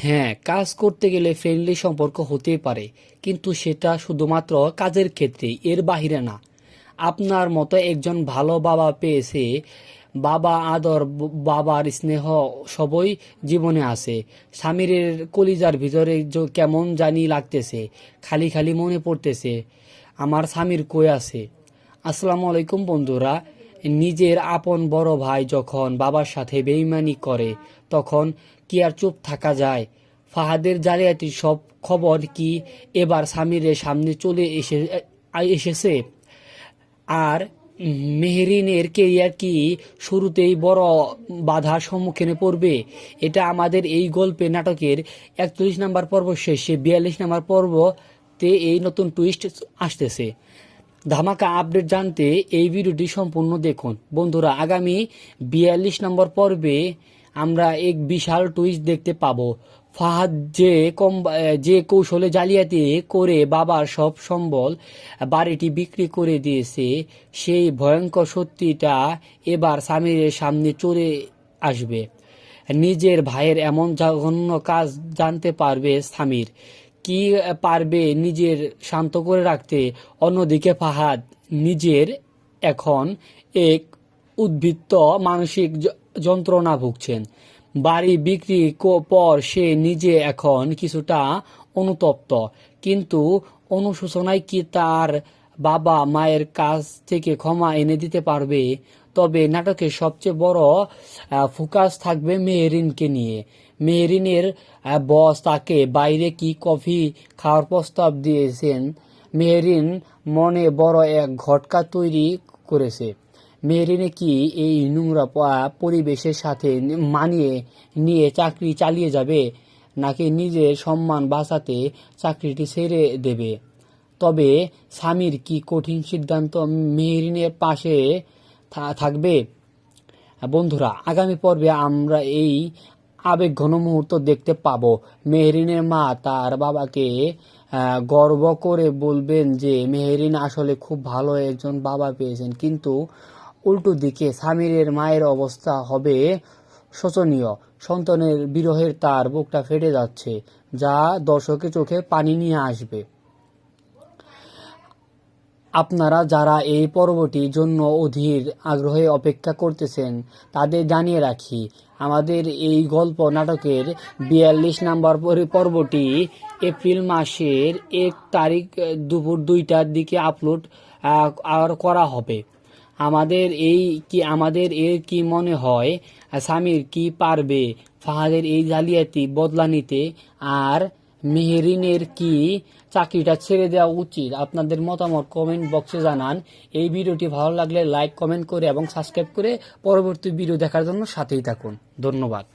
হ্যাঁ, কাজ করতে গেলে ফ্রেন্ডলি সম্পর্ক হতেই পারে, কিন্তু সেটা শুধুমাত্র কাজের ক্ষেত্রেই, এর বাহিরে না। আপনার মতো একজন ভালো বাবা পেয়েছে, বাবা আদর, বাবার স্নেহ সবই জীবনে আছে। স্বামীর কলিজার ভিতরে কেমন জানি লাগতেছে, খালি খালি মনে পড়তেছে, আমার স্বামীর কই আছে। আসসালামু আলাইকুম বন্ধুরা। নিজের আপন বড় ভাই যখন বাবার সাথে বেইমানি করে, তখন কি আর চুপ থাকা যায়? ফাহাদের জালিয়াতির সব খবর কি এবার স্বামীর সামনে চলে এসেছে? আর মেহরিনের কেরিয়ার কি শুরুতেই বড় বাধার সম্মুখীনে পড়বে? এটা আমাদের এই গল্পে নাটকের 41 নম্বর পর্ব শেষে 42 নম্বর পর্বতে এই নতুন টুইস্ট আসতেছে। ধামাকা আপডেট জানতে এই ভিডিওটি সম্পূর্ণ দেখুন বন্ধুরা। আগামী 42 নম্বর পর্বে আমরা এক বিশাল টুইস্ট দেখতে পাবো। ফাহাদ যে কৌশলে জালিয়াতি করে বাবার সব সম্বল, বাড়িটি বিক্রি করে দিয়েছে, সেই ভয়ঙ্কর সত্যিটা এবার স্বামীর সামনে চলে আসবে। নিজের ভাইয়ের এমন জঘন্য কাজ জানতে পারবে স্বামীর, কি পারবে নিজের শান্ত করে রাখতে? অন্যদিকে ফাহাদ নিজের এখন এক উদ্বৃত্ত মানসিক যন্ত্রণা ভুগছেন। বাড়ি বিক্রি পর সে নিজে এখন কিছুটা অনুতপ্ত, কিন্তু অনুশোচনায় কি তার বাবা মায়ের কাছ থেকে ক্ষমা এনে দিতে পারবে? তবে নাটকের সবচেয়ে বড় ফোকাস থাকবে মেহরিনকে নিয়ে। মেহরিনের বস তাকে বাইরে কি কফি খাওয়ার প্রস্তাব দিয়েছেন। মেহরিন মনে বড় এক ঘটকা তৈরি করেছে। মেহরিনে কি এই নোংরা পরিবেশের সাথে মানিয়ে নিয়ে চাকরি চালিয়ে যাবে, নাকি নিজের সম্মান বাঁচাতে চাকরিটি ছেড়ে দেবে? তবে স্বামীর কি কঠিন সিদ্ধান্ত মেহরিনের পাশে থাকবে? বন্ধুরা, আগামী পর্বে আমরা এই আবেগঘন মুহূর্ত দেখতে পাবো। মেহরিনের মা তার বাবাকে গর্ব করে বলবেন যে মেহরিন আসলে খুব ভালো একজন বাবা পেয়েছেন, কিন্তু উল্টো দিকে স্বামীর মায়ের অবস্থা হবে শোচনীয়। সন্তানের বিরহের তার বুকটা ফেটে যাচ্ছে, যা দর্শকের চোখে পানি নিয়ে আসবে। আপনারা যারা এই পর্বটির জন্য অধীর আগ্রহে অপেক্ষা করতেছেন, তাদের জানিয়ে রাখি, আমাদের এই গল্প নাটকের 42 নম্বর পর্বটি এপ্রিল মাসের 1 তারিখ দুপুর 2টার দিকে আপলোড করা হবে। আমাদের এর কি মনে হয়, স্বামীর কি পারবে ফাহাদের এই জালিয়াতি বদলা নিতে? আর মেহরিনের কি চাকরিটা ছেড়ে দেওয়া উচিত? আপনাদের মতামত কমেন্ট বক্সে জানান। এই ভিডিওটি ভালো লাগলে লাইক, কমেন্ট করে এবং সাবস্ক্রাইব করে পরবর্তী ভিডিও দেখার জন্য সাথেই থাকুন। ধন্যবাদ।